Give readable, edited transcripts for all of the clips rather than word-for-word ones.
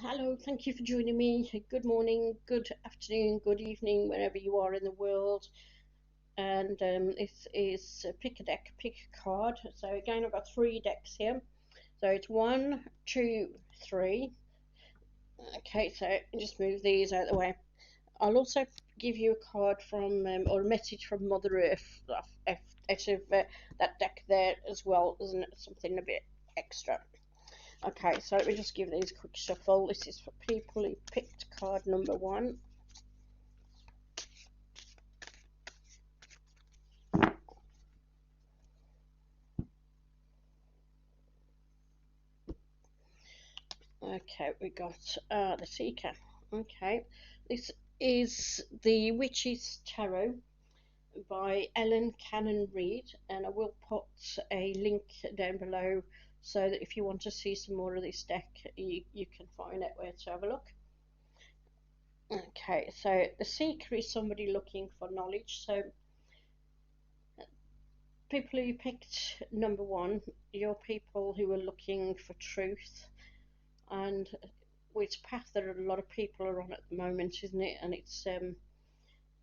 Hello, thank you for joining me. Good morning, good afternoon, good evening, wherever you are in the world. And this is pick a deck, pick a card. So again, I've got three decks here. So it's one, two, three. Okay, so just move these out of the way. I'll also give you a card from or a message from Mother Earth out of that deck there as well, isn't it? Something a bit extra. Okay, so let me just give these a quick shuffle. This is for people who picked card number one. Okay, we got the Seeker. Okay, this is the Witch's Tarot by Ellen Cannon Reid, and I will put a link down below so that if you want to see some more of this deck, you can find out where to have a look. Okay, so the Seeker is somebody looking for knowledge. So people who picked number one, you're people who are looking for truth, and it's a path that a lot of people are on at the moment, isn't it? And it's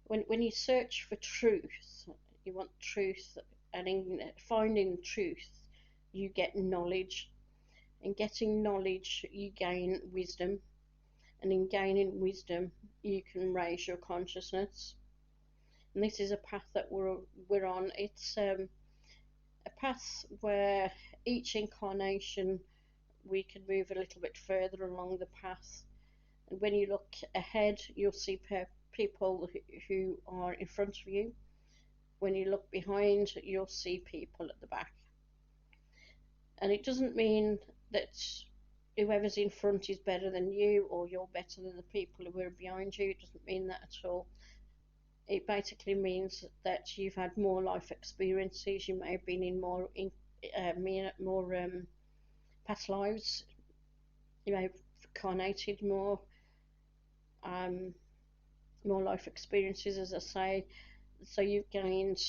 when you search for truth, you want truth, and in finding truth, you get knowledge. In getting knowledge, you gain wisdom, and in gaining wisdom, you can raise your consciousness. And this is a path that we're on. It's a path where each incarnation we can move a little bit further along the path. And when you look ahead, you'll see people who are in front of you. When you look behind, you'll see people at the back. And it doesn't mean that whoever's in front is better than you or you're better than the people who are behind you. It doesn't mean that at all. It basically means that you've had more life experiences. You may have been in more past lives. You may have incarnated more, more life experiences, as I say. So you've gained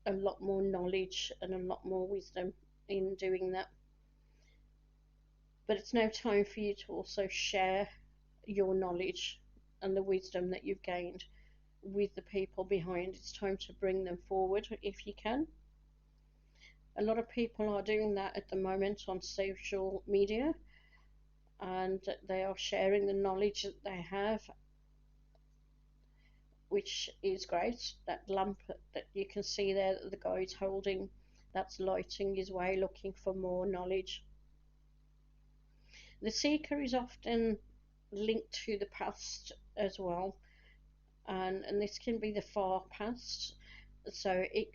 a lot more knowledge and a lot more wisdom in doing that. But it's now time for you to also share your knowledge and the wisdom that you've gained with the people behind. It's time to bring them forward if you can. A lot of people are doing that at the moment on social media, and they are sharing the knowledge that they have, which is great. That lamp that you can see there that the guy's holding, that's lighting his way, looking for more knowledge. The Seeker is often linked to the past as well, and this can be the far past. So it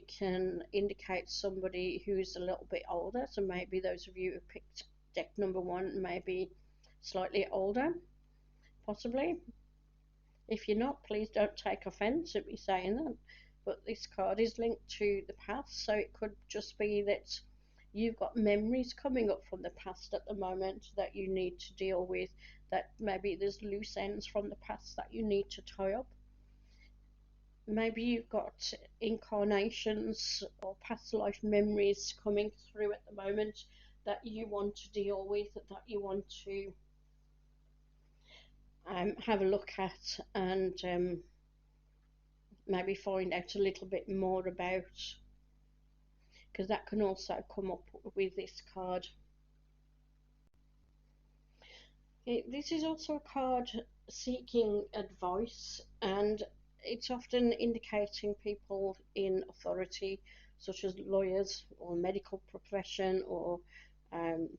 can indicate somebody who's a little bit older. So maybe those of you who picked deck number one may be slightly older, possibly. If you're not, please don't take offence at me saying that. But this card is linked to the past, so it could just be that you've got memories coming up from the past at the moment that you need to deal with, that maybe there's loose ends from the past that you need to tie up. Maybe you've got incarnations or past life memories coming through at the moment that you want to deal with, that you want to have a look at, and maybe find out a little bit more about, because that can also come up with this card. This is also a card seeking advice, and it's often indicating people in authority, such as lawyers or medical profession or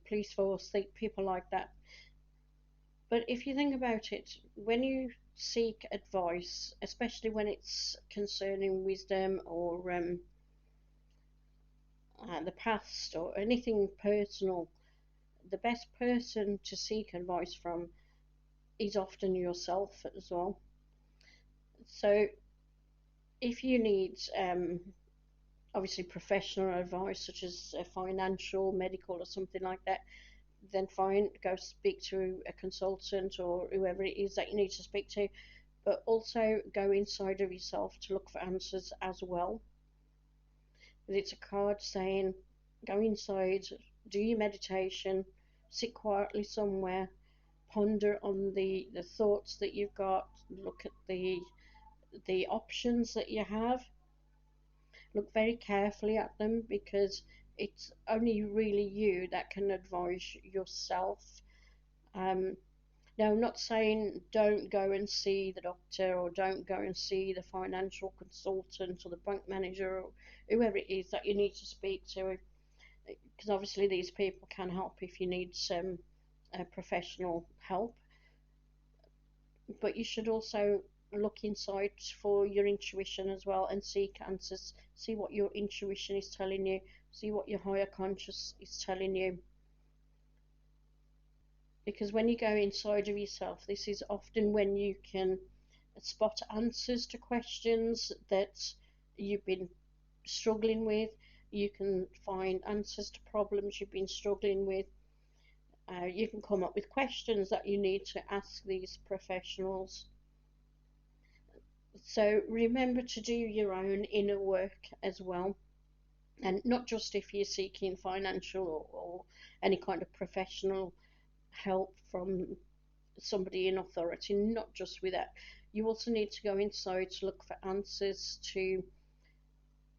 police force, people like that. But if you think about it, when you seek advice, especially when it's concerning wisdom or the past or anything personal, the best person to seek advice from is often yourself as well. So if you need obviously professional advice, such as financial, medical, or something like that, then fine, go speak to a consultant or whoever it is that you need to speak to. But also go inside of yourself to look for answers as well. It's a card saying go inside, do your meditation, sit quietly somewhere, ponder on the thoughts that you've got, look at the options that you have, look very carefully at them, because it's only really you that can advise yourself. Um, Now, I'm not saying don't go and see the doctor, or don't go and see the financial consultant or the bank manager or whoever it is that you need to speak to, because obviously these people can help if you need some professional help. But you should also look inside for your intuition as well, and seek answers. See what your intuition is telling you, see what your higher conscious is telling you. Because when you go inside of yourself, this is often when you can spot answers to questions that you've been struggling with. You can find answers to problems you've been struggling with. You can come up with questions that you need to ask these professionals. So remember to do your own inner work as well, and not just if you're seeking financial or any kind of professional help from somebody in authority, not just with that. You also need to go inside to look for answers to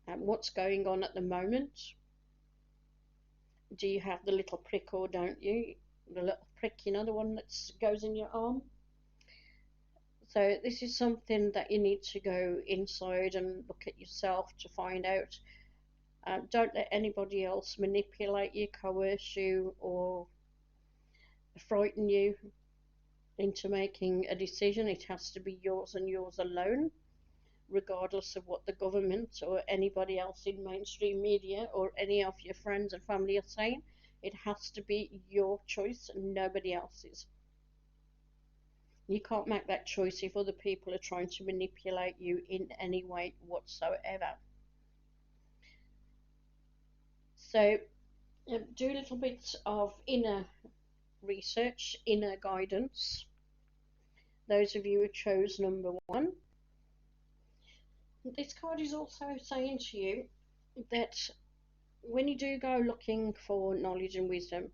what's going on at the moment. Do you have the little prick or don't you? The little prick, the one that goes in your arm. So this is something that you need to go inside and look at yourself to find out. Don't let anybody else manipulate you, coerce you, or frighten you into making a decision. It has to be yours and yours alone, regardless of what the government or anybody else in mainstream media or any of your friends and family are saying. It has to be your choice and nobody else's. You can't make that choice if other people are trying to manipulate you in any way whatsoever. So do little bits of inner research, inner guidance. Those of you who chose number one. This card is also saying to you that when you do go looking for knowledge and wisdom,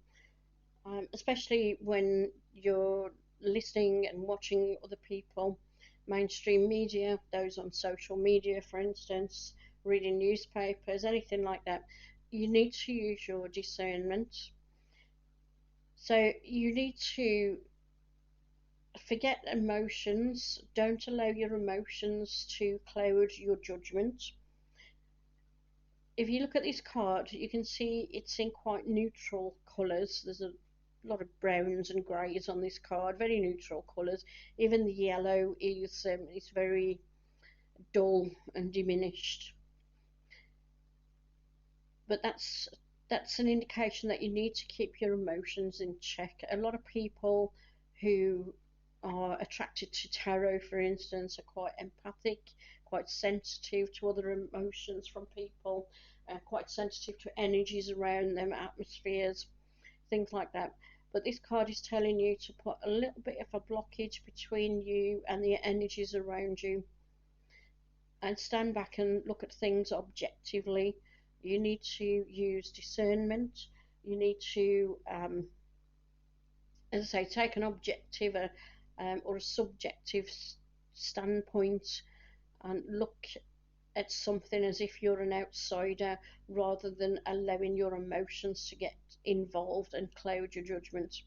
especially when you're listening and watching other people, mainstream media, those on social media, for instance, reading newspapers, anything like that, you need to use your discernment. So you need to forget emotions. Don't allow your emotions to cloud your judgment. If you look at this card, you can see it's in quite neutral colours. There's a lot of browns and greys on this card, very neutral colours. Even the yellow is very dull and diminished. But that's an indication that you need to keep your emotions in check. A lot of people who are attracted to tarot, for instance, are quite empathic, quite sensitive to other emotions from people, quite sensitive to energies around them, atmospheres, things like that. But this card is telling you to put a little bit of a blockage between you and the energies around you, and stand back and look at things objectively. You need to use discernment. You need to, as I say, take an objective or a subjective standpoint and look at something as if you're an outsider, rather than allowing your emotions to get involved and cloud your judgment.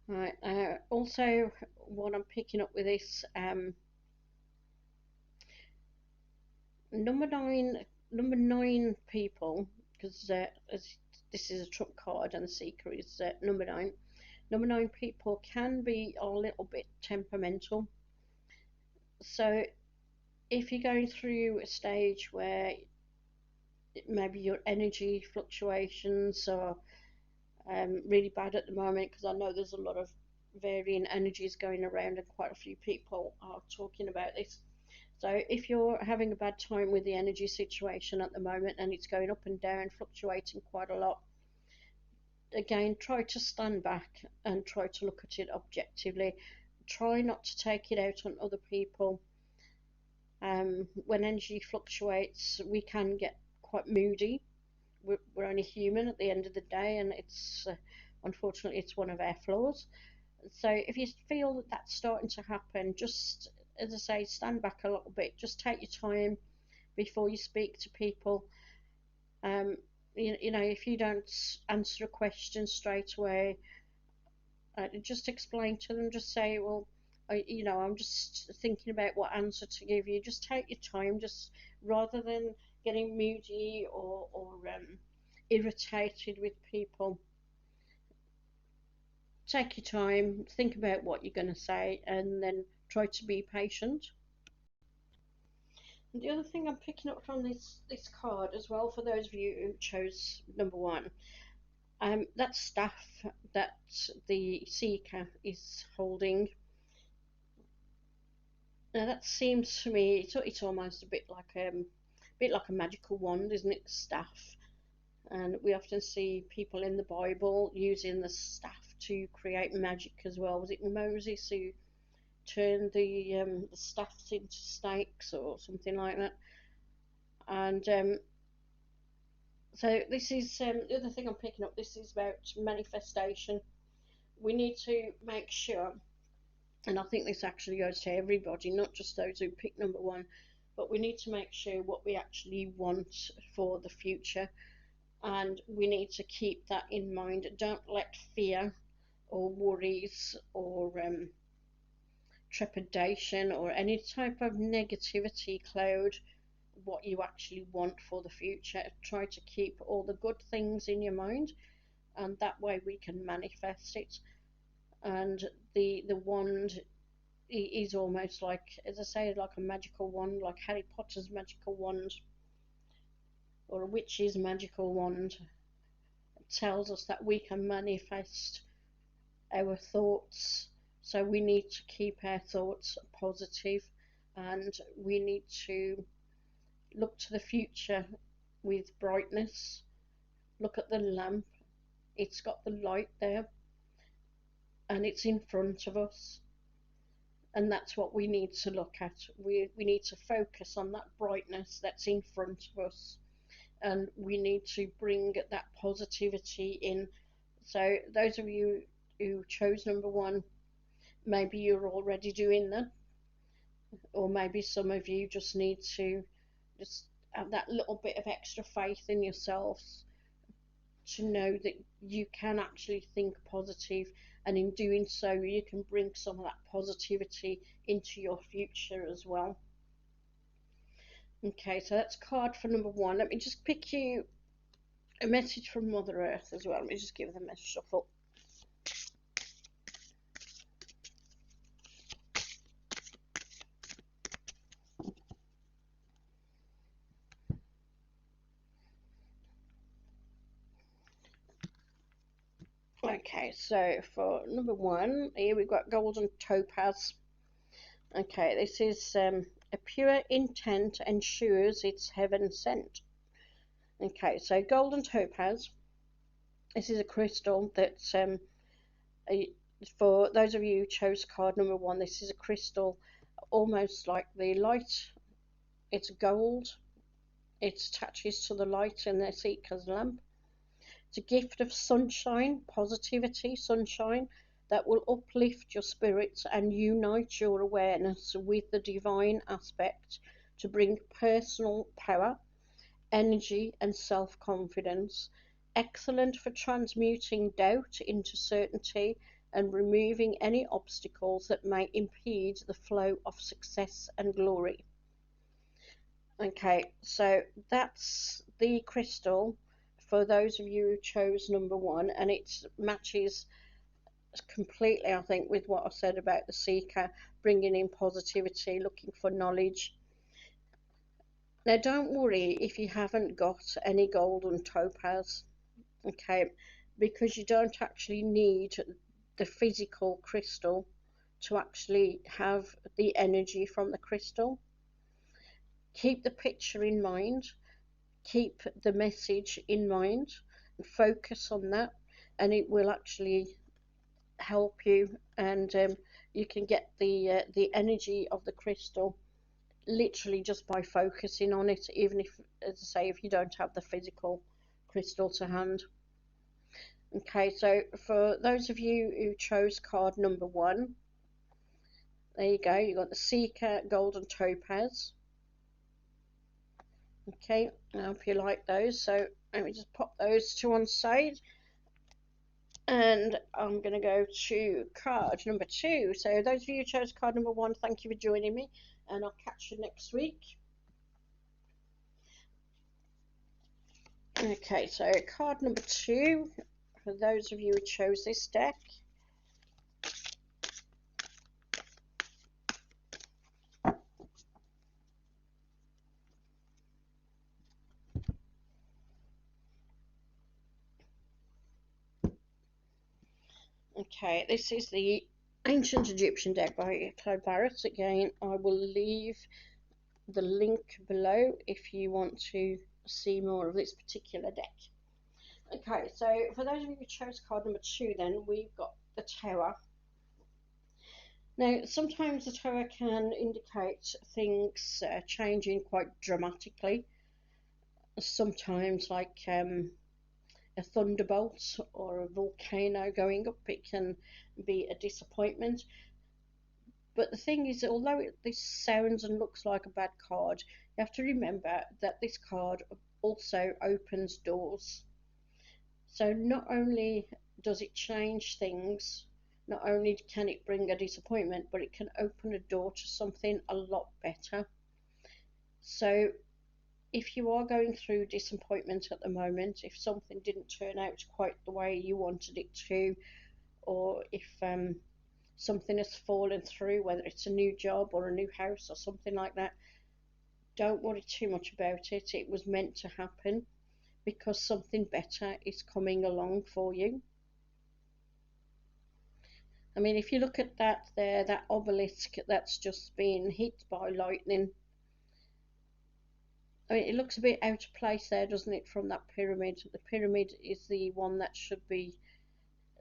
Right. Also, what I'm picking up with this, number nine people, because as this is a trump card and the seeker is number nine. Number nine people can be a little bit temperamental. So if you're going through a stage where maybe your energy fluctuations are really bad at the moment, because I know there's a lot of varying energies going around and quite a few people are talking about this. So if you're having a bad time with the energy situation at the moment and it's going up and down, fluctuating quite a lot, again, try to stand back and try to look at it objectively. Try not to take it out on other people. When energy fluctuates, we can get quite moody. we're only human at the end of the day, and it's unfortunately it's one of our flaws. So if you feel that that's starting to happen, just as I say, stand back a little bit. Just take your time before you speak to people. Um, if you don't answer a question straight away, just explain to them. Just say, well, I'm just thinking about what answer to give you. Just take your time, just rather than getting moody or irritated with people. Take your time, think about what you're going to say, and then try to be patient. And the other thing I'm picking up from this card as well, for those of you who chose number one, that staff that the seeker is holding. Now that seems to me it's almost a bit like a magical wand, isn't it? Staff, and we often see people in the Bible using the staff to create magic as well. Was it Moses who turned the staffs into snakes or something like that? And so this is the other thing I'm picking up. This is about manifestation. We need to make sure, and I think this actually goes to everybody, not just those who pick number one, but we need to make sure what we actually want for the future, and we need to keep that in mind. Don't let fear or worries or trepidation or any type of negativity cloud what you actually want for the future. Try to keep all the good things in your mind, and that way we can manifest it. And the wand is almost like, as I say, like a magical wand, like Harry Potter's magical wand or a witch's magical wand. It tells us that we can manifest our thoughts. So we need to keep our thoughts positive, and we need to look to the future with brightness. Look at the lamp, it's got the light there and it's in front of us. And that's what we need to look at. We need to focus on that brightness that's in front of us, and we need to bring that positivity in. So, those of you who chose number one, maybe you're already doing that, or maybe some of you just need to just have that little bit of extra faith in yourselves to know that you can actually think positive, and in doing so, you can bring some of that positivity into your future as well. Okay, so that's card for number one. Let me just pick you a message from Mother Earth as well. Let me just give them a shuffle. Okay, so for number one, here we've got Golden Topaz. Okay, this is a pure intent ensures it's heaven sent. Okay, so Golden Topaz, this is a crystal that's for those of you who chose card number one, this is a crystal almost like the light. It's gold. It attaches to the light in the seeker's lamp. It's a gift of sunshine, positivity, sunshine that will uplift your spirits and unite your awareness with the divine aspect to bring personal power, energy, and self confidence. Excellent for transmuting doubt into certainty and removing any obstacles that may impede the flow of success and glory. Okay, so that's the crystal for those of you who chose number one, and it matches completely, I think, with what I said about the seeker bringing in positivity, looking for knowledge. Now, don't worry if you haven't got any golden topaz, okay, because you don't actually need the physical crystal to actually have the energy from the crystal. Keep the picture in mind, keep the message in mind, and focus on that, and it will actually help you. And you can get the energy of the crystal literally just by focusing on it, even if, as I say, if you don't have the physical crystal to hand. Okay, so for those of you who chose card number 1, there you go, you got the Seeker Golden Topaz. Okay, I hope you like those. So let me just pop those to one side. And I'm going to go to card number 2. So those of you who chose card number 1, thank you for joining me. And I'll catch you next week. Okay, so card number 2, for those of you who chose this deck. Okay, this is the Ancient Egyptian deck by Claude Barrett. Again, I will leave the link below if you want to see more of this particular deck. Okay, so for those of you who chose card number 2, then we've got the Tower. Now, sometimes the Tower can indicate things changing quite dramatically. Sometimes, like a thunderbolt or a volcano going up, it can be a disappointment. But the thing is, although this sounds and looks like a bad card, you have to remember that this card also opens doors. So not only does it change things, not only can it bring a disappointment, but it can open a door to something a lot better. So if you are going through disappointment at the moment, if something didn't turn out quite the way you wanted it to, or if something has fallen through, whether it's a new job or a new house or something like that, don't worry too much about it. It was meant to happen because something better is coming along for you. I mean, if you look at that there, that obelisk that's just been hit by lightning, I mean, it looks a bit out of place there, doesn't it, from that pyramid? The pyramid is the one that should be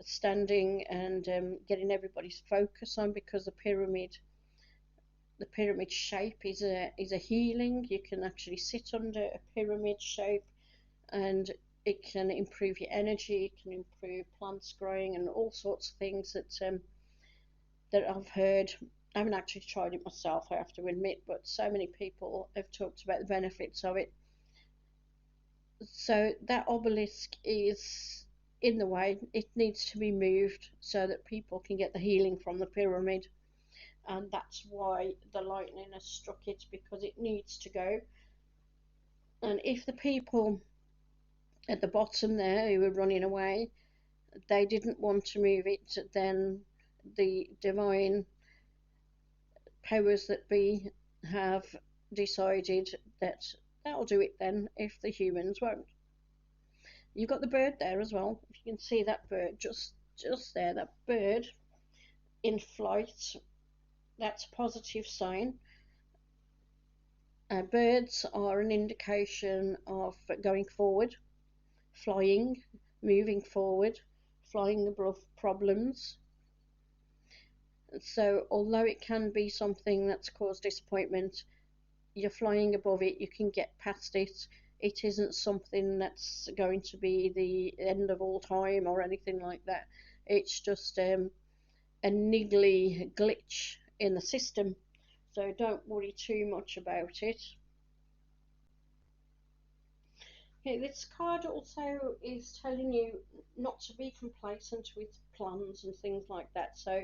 standing and getting everybody's focus on, because the pyramid shape is a healing. You can actually sit under a pyramid shape, and it can improve your energy, it can improve plants growing, and all sorts of things that I've heard. I haven't actually tried it myself, I have to admit, but so many people have talked about the benefits of it. So that obelisk is in the way. It needs to be moved so that people can get the healing from the pyramid, and that's why the lightning has struck it, because it needs to go. And if the people at the bottom there who were running away, they didn't want to move it, then the divine powers that be have decided that that'll do it then if the humans won't. You've got the bird there as well. If you can see that bird just there, that bird in flight, that's a positive sign. Birds are an indication of going forward, flying, moving forward, flying above problems. So although it can be something that's caused disappointment, you're flying above it, you can get past it. It isn't something that's going to be the end of all time or anything like that. It's just a niggly glitch in the system, so don't worry too much about it. Okay, this card also is telling you not to be complacent with plans and things like that. So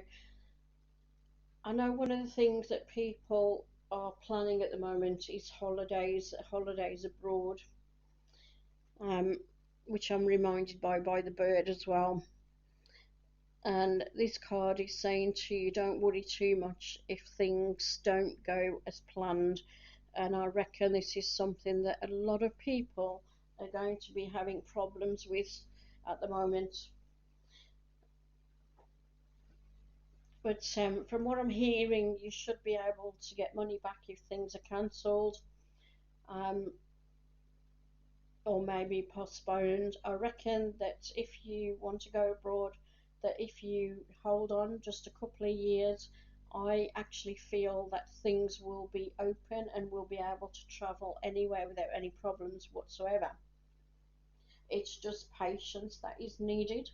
I know one of the things that people are planning at the moment is holidays abroad, um, which I'm reminded by the bird as well. And this card is saying to you, don't worry too much if things don't go as planned. And I reckon this is something that a lot of people are going to be having problems with at the moment. But from what I'm hearing, you should be able to get money back if things are cancelled, um, or maybe postponed. I reckon that if you want to go abroad, that if you hold on just a couple of years, I actually feel that things will be open and we'll be able to travel anywhere without any problems whatsoever. It's just patience that is needed.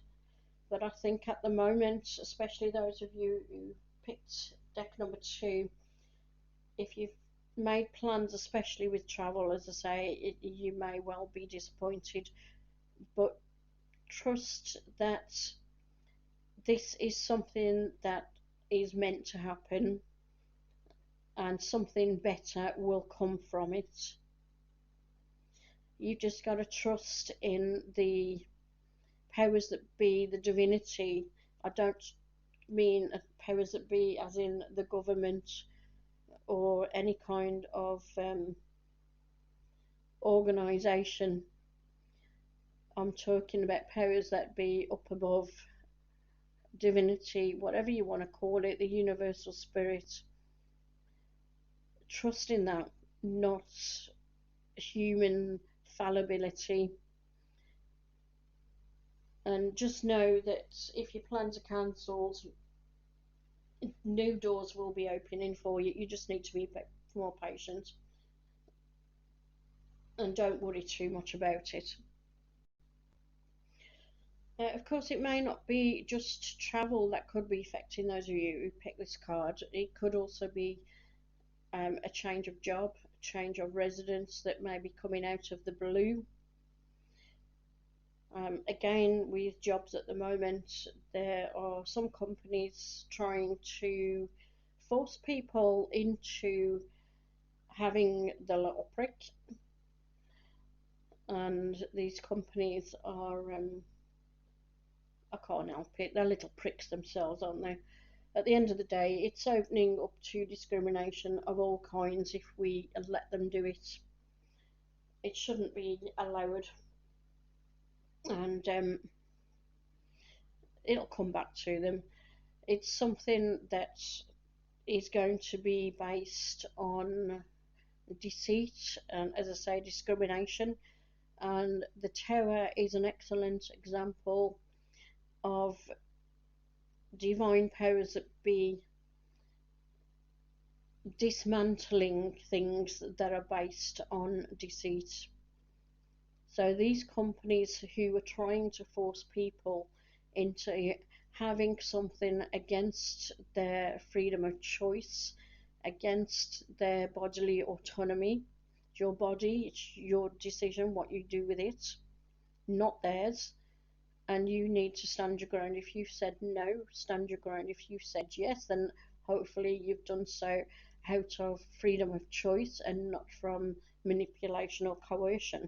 But I think at the moment, especially those of you who picked deck number two, if you've made plans, especially with travel, as I say, you may well be disappointed, but trust that this is something that is meant to happen and something better will come from it. You just got to trust in the powers that be, the divinity. I don't mean powers that be as in the government or any kind of organisation. I'm talking about powers that be up above, divinity, whatever you want to call it, the universal spirit. Trust in that, not human fallibility. And just know that if your plans are cancelled, new doors will be opening for you. You just need to be more patient and don't worry too much about it. Of course, it may not be just travel that could be affecting those of you who pick this card. It could also be a change of job, a change of residence that may be coming out of the blue. Again, with jobs at the moment, there are some companies trying to force people into having the little prick, and these companies are, I can't help it, they're little pricks themselves, aren't they? At the end of the day, it's opening up to discrimination of all kinds if we let them do it. It shouldn't be allowed, and it'll come back to them. It's something that is going to be based on deceit and, as I say, discrimination. And the Tower is an excellent example of divine powers that be dismantling things that are based on deceit. So these companies who are trying to force people into having something against their freedom of choice, against their bodily autonomy. It's your body, it's your decision what you do with it, not theirs. And you need to stand your ground. If you've said no, stand your ground. If you've said yes, then hopefully you've done so out of freedom of choice and not from manipulation or coercion.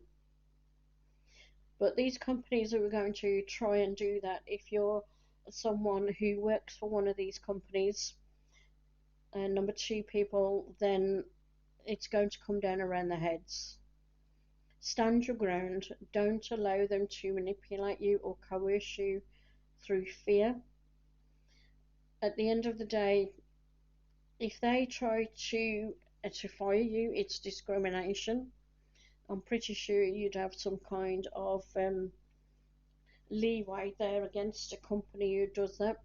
But these companies are going to try and do that. If you're someone who works for one of these companies, and number two people, then it's going to come down around the heads. Stand your ground. Don't allow them to manipulate you or coerce you through fear. At the end of the day, if they try to fire you, it's discrimination. I'm pretty sure you'd have some kind of leeway there against a company who does that.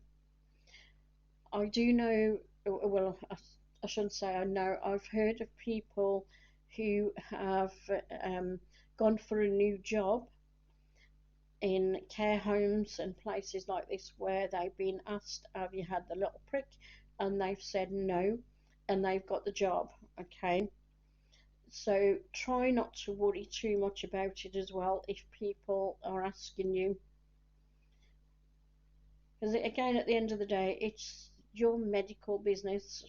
I do know, well, I shouldn't say I know, I've heard of people who have gone for a new job in care homes and places like this where they've been asked, have you had the little prick? And they've said no, and they've got the job, okay? So try not to worry too much about it as well if people are asking you. Because again, at the end of the day, it's your medical business.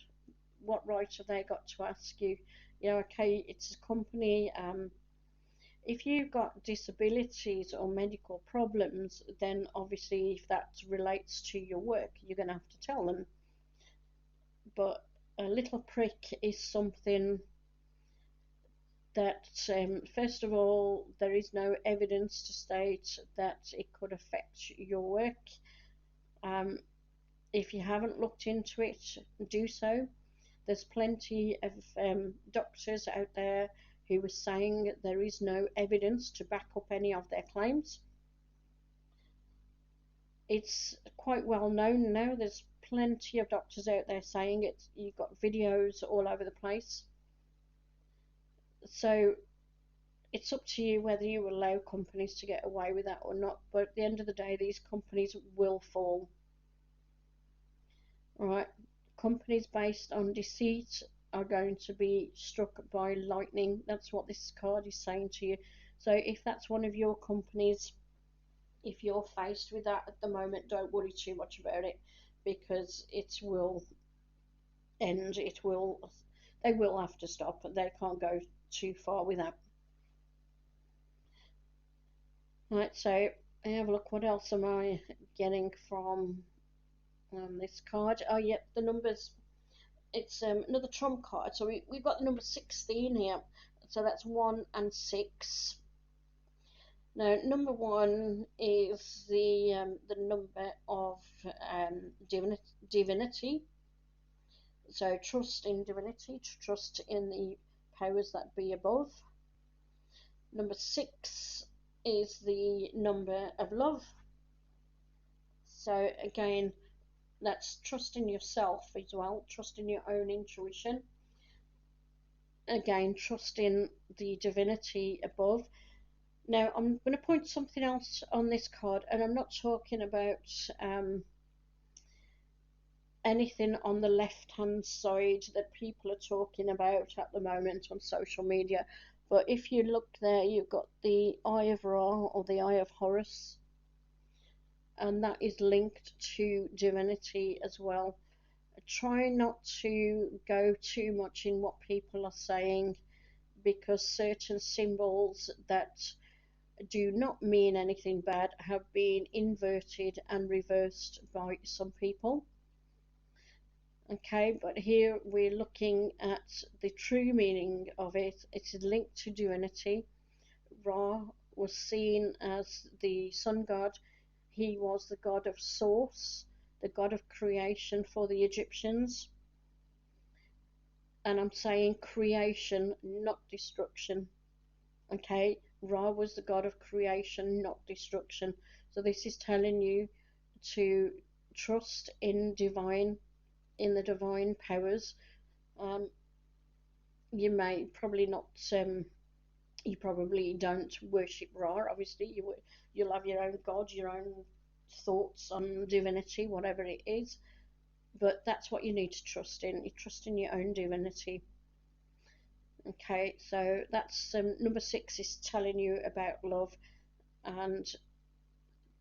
What right have they got to ask you? You know, okay, it's a company. If you've got disabilities or medical problems, then obviously if that relates to your work, you're going to have to tell them. But a little prick is something that, first of all, there is no evidence to state that it could affect your work. If you haven't looked into it, do so. There's plenty of doctors out there who are saying there is no evidence to back up any of their claims. It's quite well known now. There's plenty of doctors out there saying it. You've got videos all over the place. So it's up to you whether you allow companies to get away with that or not. But at the end of the day, these companies will fall. Right? Companies based on deceit are going to be struck by lightning. That's what this card is saying to you. So if that's one of your companies, if you're faced with that at the moment, don't worry too much about it, because it will end. They will have to stop. They can't go too far with that. Right, so have a look. What else am I getting from this card? Oh, yep, the numbers. It's another trump card. So we've got the number 16 here. So that's 1 and 6. Now, number 1 is the number of divinity. So trust in divinity, trust in the powers that be above. Number 6 is the number of love. So again, that's trust in yourself as well, trust in your own intuition. Again, trust in the divinity above. Now, I'm going to point something else on this card, and I'm not talking about anything on the left hand side that people are talking about at the moment on social media. But if you look there, you've got the Eye of Ra or the Eye of Horus, and that is linked to divinity as well. Try not to go too much in what people are saying, because certain symbols that do not mean anything bad have been inverted and reversed by some people. Okay, but here we're looking at the true meaning of it. It's linked to divinity. Ra was seen as the sun god. He was the god of source, the god of creation for the Egyptians. And I'm saying creation, not destruction. Okay, Ra was the god of creation, not destruction. So this is telling you to trust in the divine powers. Um, you may probably not. You probably don't worship Ra. Obviously, you'll have your own god, your own thoughts on divinity, whatever it is. But that's what you need to trust in. You trust in your own divinity. Okay, so that's number 6 is telling you about love, and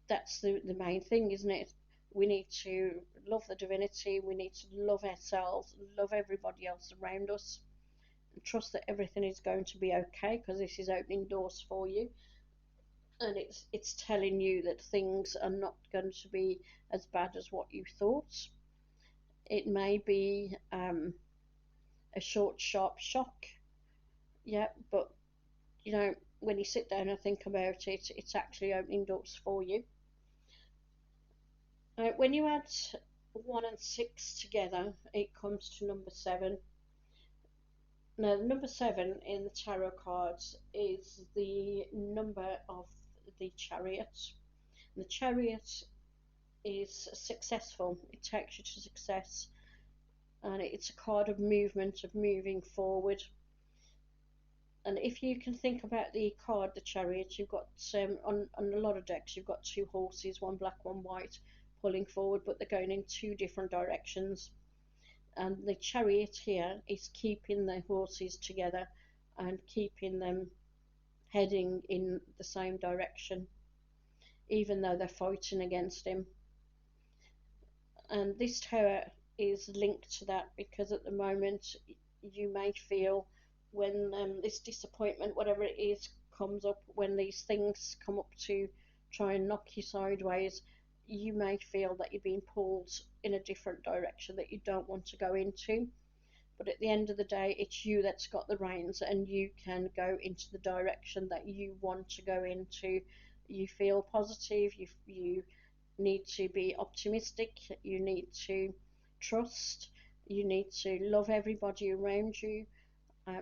that's the main thing, isn't it? We need to love the divinity, we need to love ourselves, love everybody else around us, and trust that everything is going to be okay, because this is opening doors for you, and it's telling you that things are not going to be as bad as what you thought. It may be a short, sharp shock, yeah, but when you sit down and think about it, it's actually opening doors for you. When you add 1 and 6 together, it comes to number 7. Now, number 7 in the tarot cards is the number of the chariot. The chariot is successful, it takes you to success, and it's a card of movement, of moving forward. And if you can think about the card, the chariot, you've got on a lot of decks, you've got 2 horses, one black, one white, pulling forward, but they're going in 2 different directions. And the chariot here is keeping the horses together and keeping them heading in the same direction, even though they're fighting against him. And this tower is linked to that, because at the moment you may feel when this disappointment, whatever it is, comes up, when these things come up to try and knock you sideways, you may feel that you're being pulled in a different direction that you don't want to go into. But at the end of the day, it's you that's got the reins, and you can go into the direction that you want to go into. You feel positive, you need to be optimistic, you need to trust, you need to love everybody around you,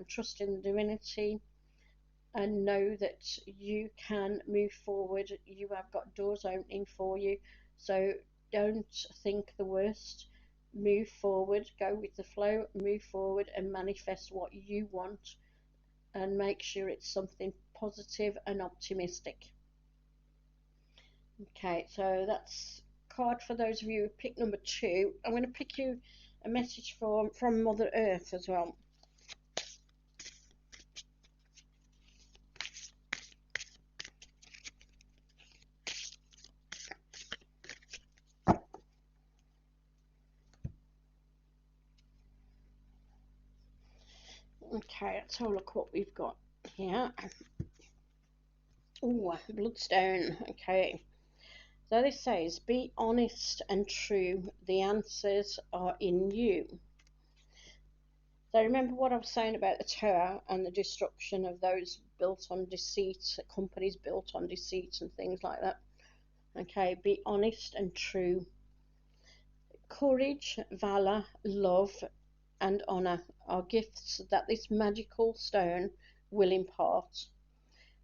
trust in the divinity, and know that you can move forward. You have got doors opening for you, so don't think the worst. Move forward, go with the flow, move forward and manifest what you want, and make sure it's something positive and optimistic. Okay, so that's card for those of you who pick number 2. I'm going to pick you a message from Mother Earth as well. Okay, let's have a look what we've got here. Oh, bloodstone. Okay. So this says, be honest and true. The answers are in you. So remember what I was saying about the tower and the destruction of those built on deceit, companies built on deceit and things like that. Okay, be honest and true. Courage, valor, love, and honor are gifts that this magical stone will impart.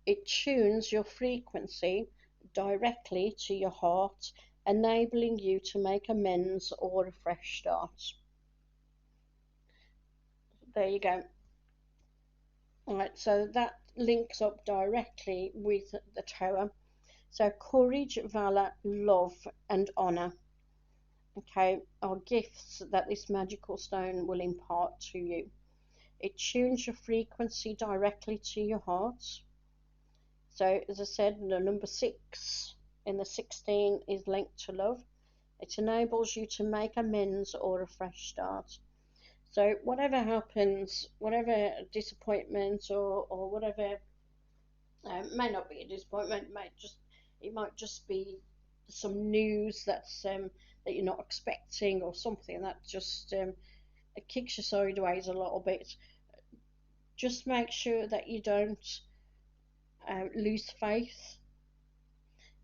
It tunes your frequency directly to your heart, enabling you to make amends or a fresh start. There you go. Alright, so that links up directly with the tower. So courage, valor, love, and honor, okay, are gifts that this magical stone will impart to you. It tunes your frequency directly to your heart. So as I said, the number 6 in the 16 is linked to love. It enables you to make amends or a fresh start. So whatever happens, whatever disappointment or whatever, may not be a disappointment, it might just be some news that you're not expecting, or something that just it kicks you sideways a little bit. Just make sure that you don't lose faith.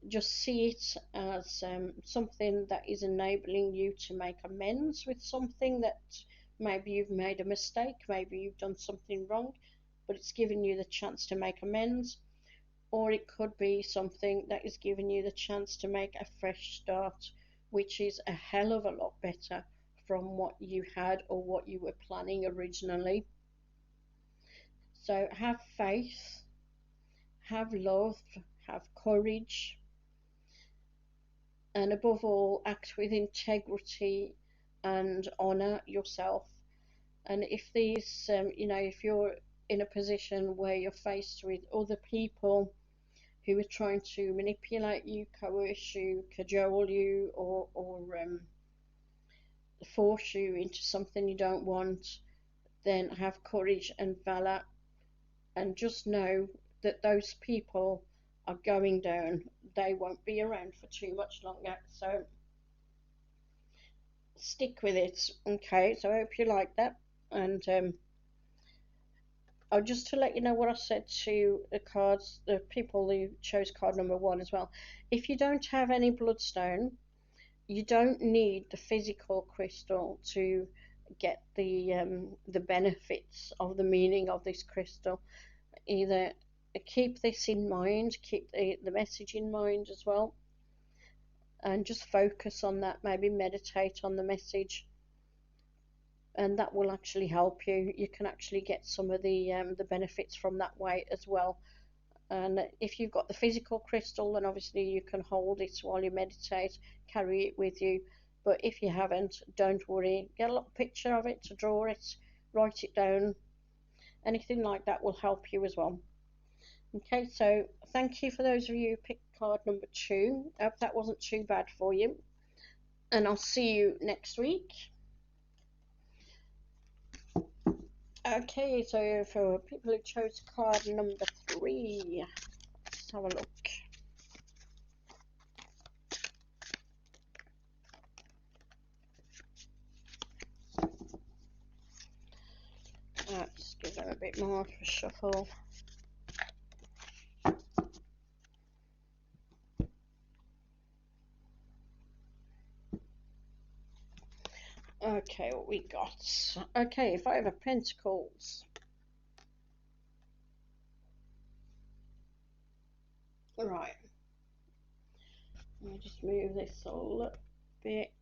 Just see it as something that is enabling you to make amends with something that maybe you've made a mistake, maybe you've done something wrong, but it's giving you the chance to make amends. Or it could be something that is giving you the chance to make a fresh start, which is a hell of a lot better from what you had or what you were planning originally. So have faith, have love, have courage, and above all, act with integrity and honor yourself. And if if you're in a position where you're faced with other people who are trying to manipulate you, coerce you, cajole you, or force you into something you don't want, then have courage and valor, and just know that those people are going down. They won't be around for too much longer. So stick with it. Okay, so I hope you like that. And just to let you know what I said to the people who chose card number 1 as well. If you don't have any bloodstone, you don't need the physical crystal to get the benefits of the meaning of this crystal. Either keep this in mind, keep the message in mind as well, and just focus on that. Maybe meditate on the message, and that will actually help you. You can actually get some of the benefits from that way as well. And if you've got the physical crystal, then obviously you can hold it while you meditate, carry it with you. But if you haven't, don't worry. Get a little picture of it to draw it, write it down. Anything like that will help you as well. Okay, so thank you for those of you who picked card number 2. I hope that wasn't too bad for you. And I'll see you next week. Okay, so for people who chose card number 3, let's have a look. Let's give them a bit more of a shuffle. Okay, what we got? Okay, 5 of Pentacles. Right. Let me just move this a little bit.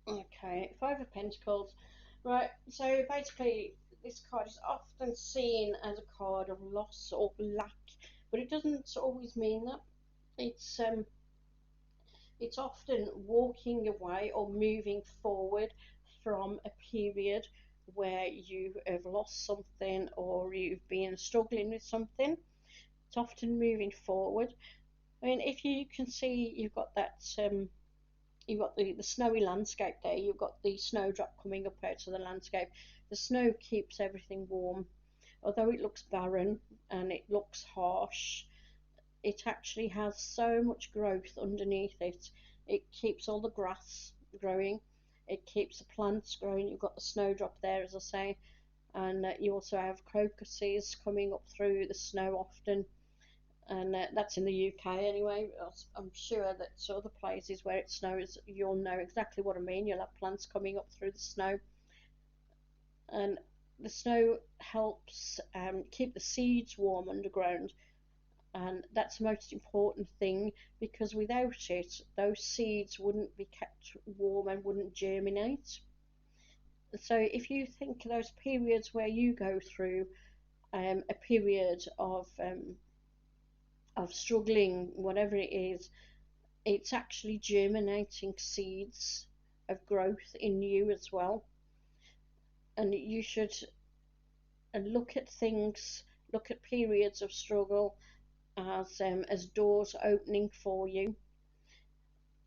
Okay, 5 of Pentacles. Right, so basically this card is often seen as a card of loss or lack, but it doesn't always mean that. It's um, it's often walking away or moving forward from a period where you have lost something or you've been struggling with something. It's often moving forward. I mean, if you can see, you've got the snowy landscape there. You've got the snowdrop coming up out of the landscape. The snow keeps everything warm, although it looks barren and it looks harsh. It actually has so much growth underneath it. It keeps all the grass growing. It keeps the plants growing. You've got the snowdrop there, as I say, and you also have crocuses coming up through the snow often, and that's in the UK anyway. I'm sure that other places where it snows, you'll know exactly what I mean. You'll have plants coming up through the snow, and the snow helps keep the seeds warm underground, and that's the most important thing because without it, those seeds wouldn't be kept warm and wouldn't germinate. So if you think of those periods where you go through a period of struggling, whatever it is, it's actually germinating seeds of growth in you as well. And you should look at things, look at periods of struggle as doors opening for you,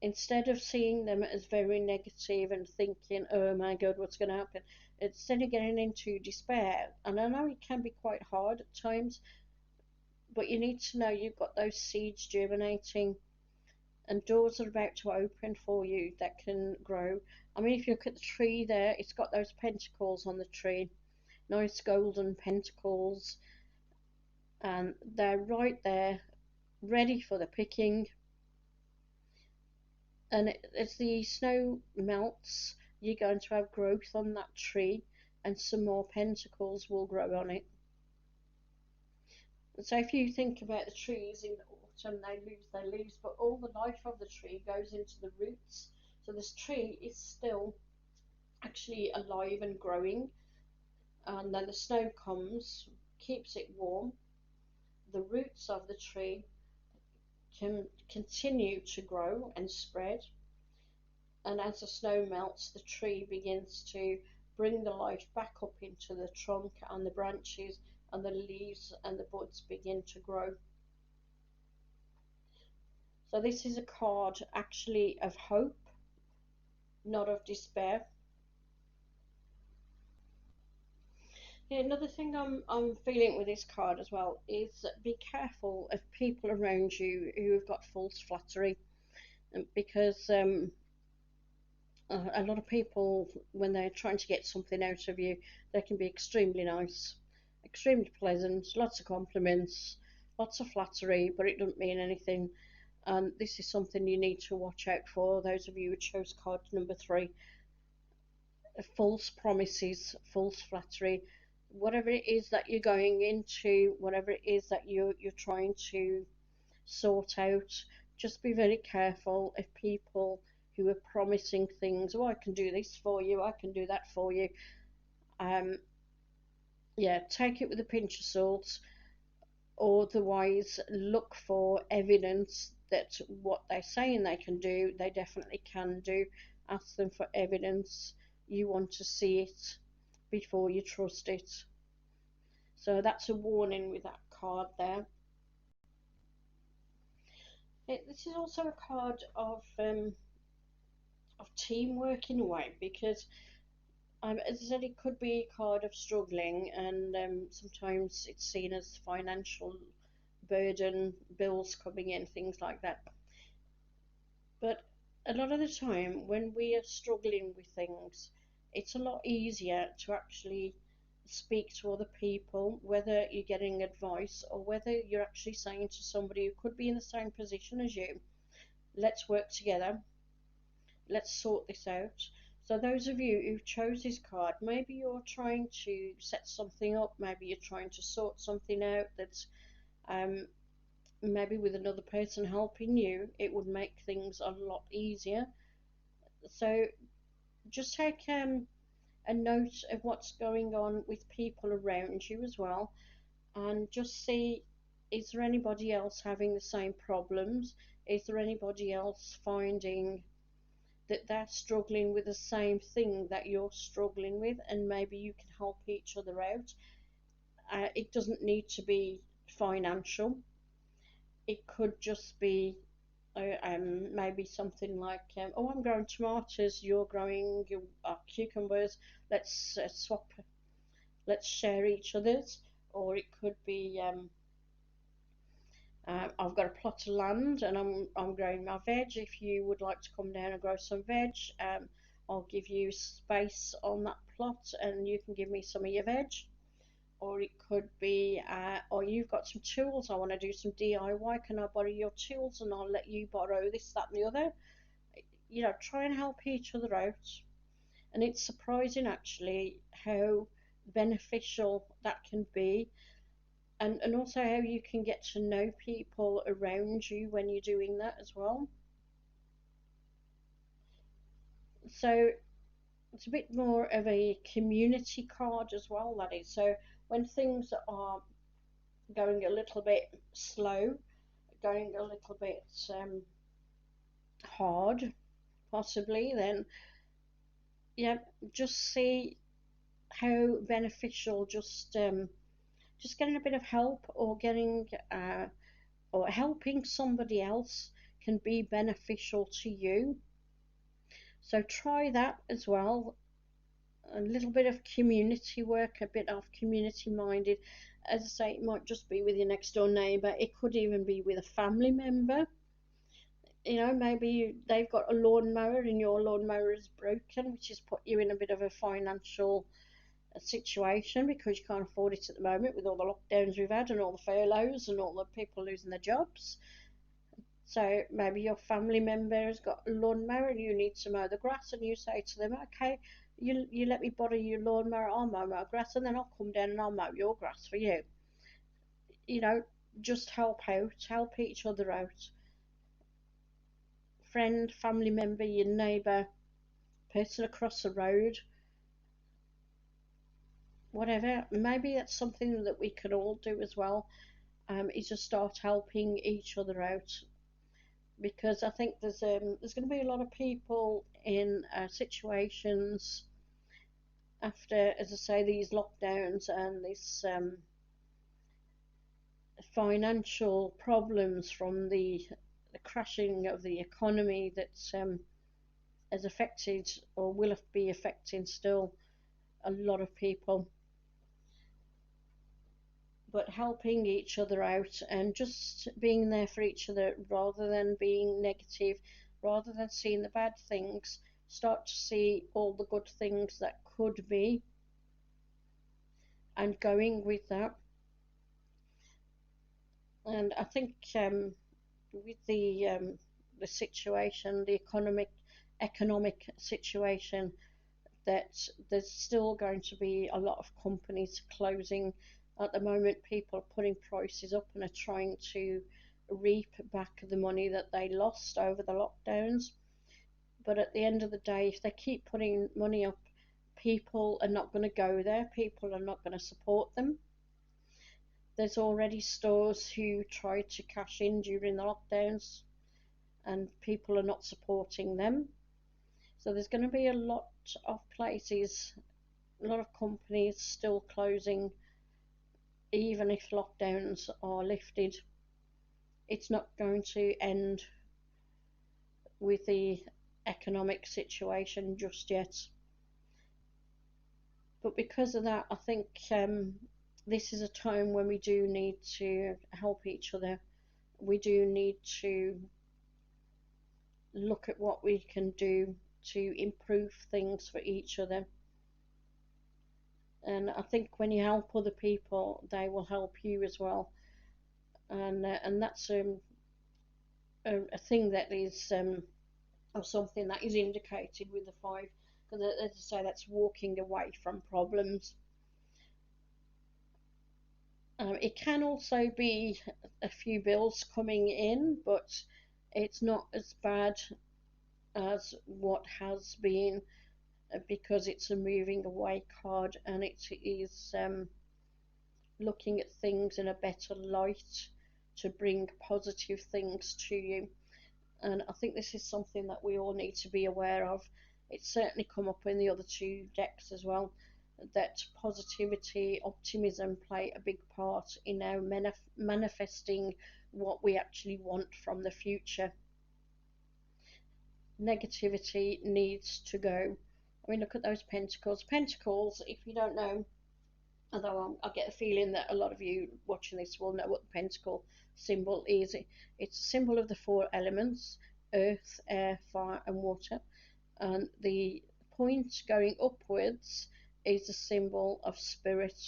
instead of seeing them as very negative and thinking, oh my God, what's going to happen? Instead of getting into despair, and I know it can be quite hard at times, but you need to know you've got those seeds germinating and doors are about to open for you that can grow. I mean, if you look at the tree there, it's got those pentacles on the tree, nice golden pentacles, and they're right there, ready for the picking. And as the snow melts, you're going to have growth on that tree, and some more pentacles will grow on it. So if you think about the trees in autumn, they lose their leaves, but all the life of the tree goes into the roots. So this tree is still actually alive and growing, and then the snow comes, keeps it warm. The roots of the tree can continue to grow and spread, and as the snow melts, the tree begins to bring the life back up into the trunk and the branches, and the leaves and the buds begin to grow. So this is a card actually of hope, not of despair. Yeah, another thing I'm feeling with this card as well is be careful of people around you who have got false flattery, because a lot of people, when they're trying to get something out of you, they can be extremely nice, extremely pleasant, lots of compliments, lots of flattery, but it doesn't mean anything. And this is something you need to watch out for. Those of you who chose card number 3, false promises, false flattery, whatever it is that you're going into, whatever it is that you're trying to sort out, just be very careful of people who are promising things. Oh, I can do this for you, I can do that for you. Um, yeah, take it with a pinch of salt. Otherwise, look for evidence that what they're saying they can do, they definitely can do. Ask them for evidence. You want to see it before you trust it. So that's a warning with that card there. This is also a card of teamwork in a way, because as I said, it could be a card of struggling, and sometimes it's seen as financial burden, bills coming in, things like that. But a lot of the time, when we are struggling with things, it's a lot easier to actually speak to other people, whether you're getting advice or whether you're actually saying to somebody who could be in the same position as you, let's work together, let's sort this out. So those of you who chose this card, maybe you're trying to set something up, maybe you're trying to sort something out that's um, maybe with another person helping you, it would make things a lot easier. So just take a note of what's going on with people around you as well, and just see, is there anybody else having the same problems? Is there anybody else finding that they're struggling with the same thing that you're struggling with, and maybe you can help each other out? It doesn't need to be financial. It could just be maybe something like, oh, I'm growing tomatoes, you're growing cucumbers. Let's swap. Let's share each other's. Or it could be, I've got a plot of land and I'm growing my veg. If you would like to come down and grow some veg, I'll give you space on that plot and you can give me some of your veg. Or it could be, or you've got some tools, I want to do some DIY, can I borrow your tools and I'll let you borrow this, that, and the other. Try and help each other out. And it's surprising actually how beneficial that can be, and also how you can get to know people around you when you're doing that as well. So it's a bit more of a community card as well, that is. So when things are going a little bit slow, going a little bit hard, possibly, then yeah, just see how beneficial just getting a bit of help, or getting or helping somebody else can be beneficial to you. So try that as well. A little bit of community work, a bit of community minded. As I say, it might just be with your next door neighbour, it could even be with a family member. Maybe they've got a lawnmower and your lawnmower is broken, which has put you in a bit of a financial situation because you can't afford it at the moment with all the lockdowns we've had and all the furloughs and all the people losing their jobs. So maybe your family member has got a lawnmower and you need to mow the grass, and you say to them, okay, you let me borrow your lawnmower, I'll mow my grass, and then I'll come down and I'll mow your grass for you. You know, just help out, help each other out. Friend, family member, your neighbour, person across the road, whatever. Maybe that's something that we can all do as well, is just start helping each other out. Because I think there's going to be a lot of people in situations after, as I say, these lockdowns and this financial problems from the crashing of the economy that has affected or will be affecting still a lot of people. But helping each other out and just being there for each other rather than being negative, rather than seeing the bad things, start to see all the good things that could be and going with that. And I think with the situation, the economic situation, that there's still going to be a lot of companies closing. At the moment, people are putting prices up and are trying to reap back the money that they lost over the lockdowns. But at the end of the day, if they keep putting money up, people are not going to go there, people are not going to support them. There's already stores who tried to cash in during the lockdowns and people are not supporting them. So there's going to be a lot of places, a lot of companies still closing, even if lockdowns are lifted. It's not going to end with the economic situation just yet. But because of that, I think this is a time when we do need to help each other. We do need to look at what we can do to improve things for each other. And I think when you help other people, they will help you as well. And that's a thing that is or something that is indicated with the five. Because as I say, that's walking away from problems. It can also be a few bills coming in, but it's not as bad as what has been because it's a moving away card, and it is looking at things in a better light to bring positive things to you. And I think this is something that we all need to be aware of. It's certainly come up in the other two decks as well, that positivity, optimism play a big part in our manifesting what we actually want from the future. Negativity needs to go. I mean, look at those pentacles. Pentacles, if you don't know, although I get a feeling that a lot of you watching this will know what the pentacle symbol is. It's a symbol of the four elements: earth, air, fire, and water. And the point going upwards is a symbol of spirit,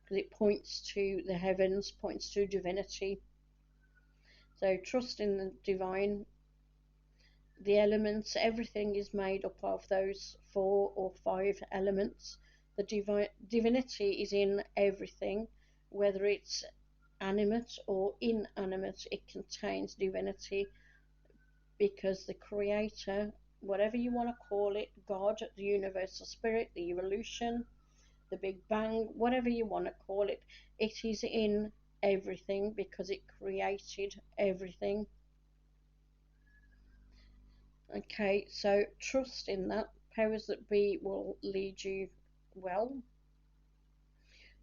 because it points to the heavens, points to divinity. So trust in the divine. The elements, everything is made up of those 4 or 5 elements. The divinity is in everything, whether it's animate or inanimate, it contains divinity, because the creator, whatever you want to call it, God, the universal spirit, the evolution, the Big Bang, whatever you want to call it, it is in everything because it created everything. Okay, so trust in that. Powers that be will lead you well.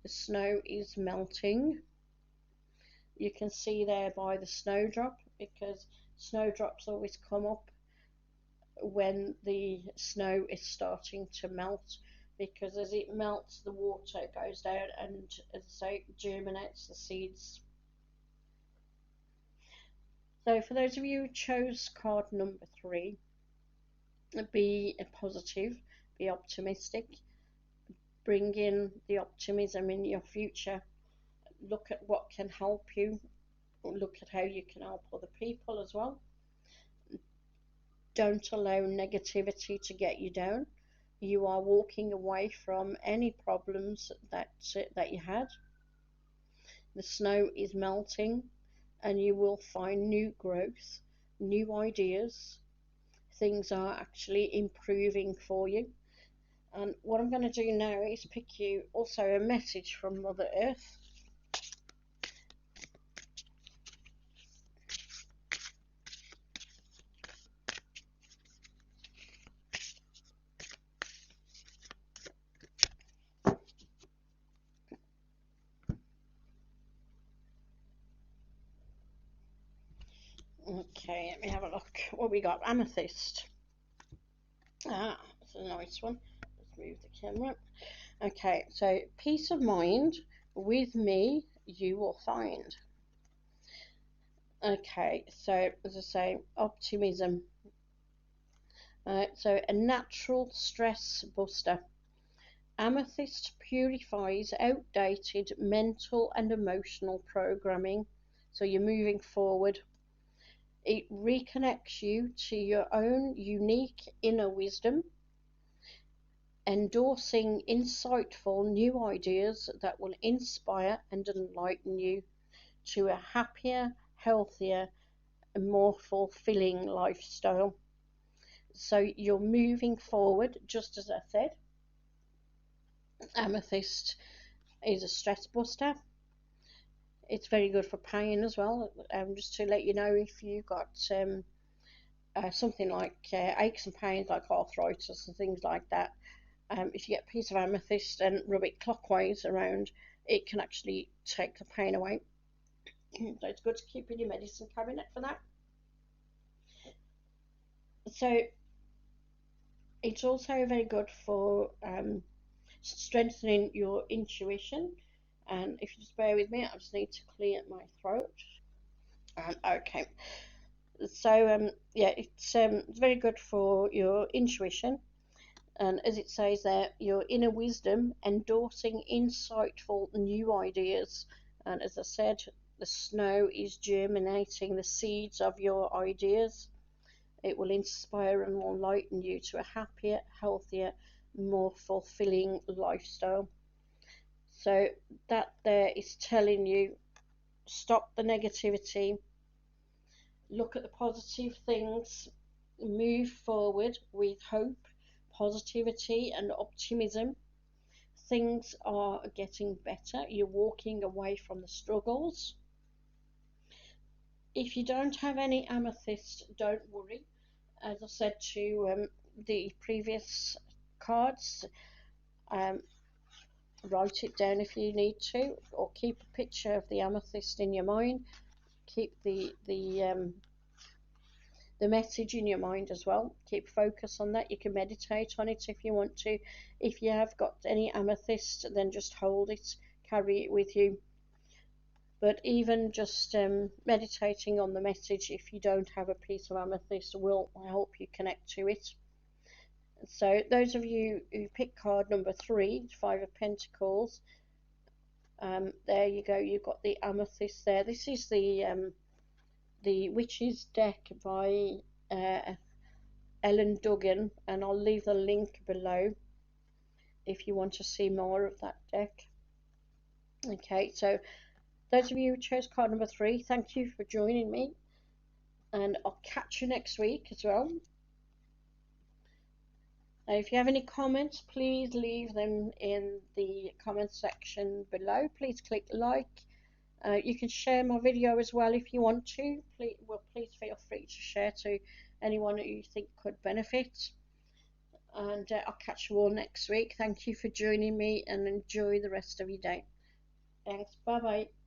The snow is melting. You can see there by the snowdrop, because snowdrops always come up when the snow is starting to melt, because as it melts the water goes down and, as I say, germinates the seeds. So for those of you who chose card number 3, be positive, be optimistic, bring in the optimism in your future. Look at what can help you, look at how you can help other people as well. Don't allow negativity to get you down. You are walking away from any problems that you had. The snow is melting, and you will find new growth, new ideas. Things are actually improving for you. And what I'm going to do now is pick you also a message from Mother Earth. Okay, let me have a look. What we got? Amethyst. Ah, that's a nice one. Let's move the camera. Okay, so peace of mind, with me you will find. Okay, so as I say, optimism. So a natural stress buster. Amethyst purifies outdated mental and emotional programming, so you're moving forward. It reconnects you to your own unique inner wisdom, endorsing insightful new ideas that will inspire and enlighten you to a happier, healthier, and more fulfilling lifestyle. So you're moving forward, just as I said. Amethyst is a stress buster. It's very good for pain as well. Just to let you know, if you got something like aches and pains like arthritis and things like that, if you get a piece of amethyst and rub it clockwise around, it can actually take the pain away. So it's good to keep in your medicine cabinet for that. So it's also very good for strengthening your intuition. And if you just bear with me, I just need to clear my throat. Okay. So yeah, it's very good for your intuition, and as it says there, your inner wisdom, endorsing insightful new ideas. And as I said, the snow is germinating the seeds of your ideas. It will inspire and enlighten you to a happier, healthier, more fulfilling lifestyle. So that there is telling you, stop the negativity, look at the positive things, move forward with hope, positivity and optimism. Things are getting better. You're walking away from the struggles. If you don't have any amethyst, don't worry. As I said to the previous cards, um, write it down if you need to, or keep a picture of the amethyst in your mind. Keep the message in your mind as well. Keep focus on that. You can meditate on it if you want to. If you have got any amethyst, then just hold it, carry it with you. But even just meditating on the message, if you don't have a piece of amethyst, will help you connect to it. So those of you who pick card number 3, Five of Pentacles, there you go. You've got the amethyst there. This is the Witch's deck by Ellen Duggan, and I'll leave the link below if you want to see more of that deck. Okay, so those of you who chose card number 3, thank you for joining me, and I'll catch you next week as well. If you have any comments, please leave them in the comment section below. Please click like. You can share my video as well if you want to. Please feel free to share to anyone that you think could benefit. And I'll catch you all next week. Thank you for joining me, and enjoy the rest of your day. Thanks. Bye bye.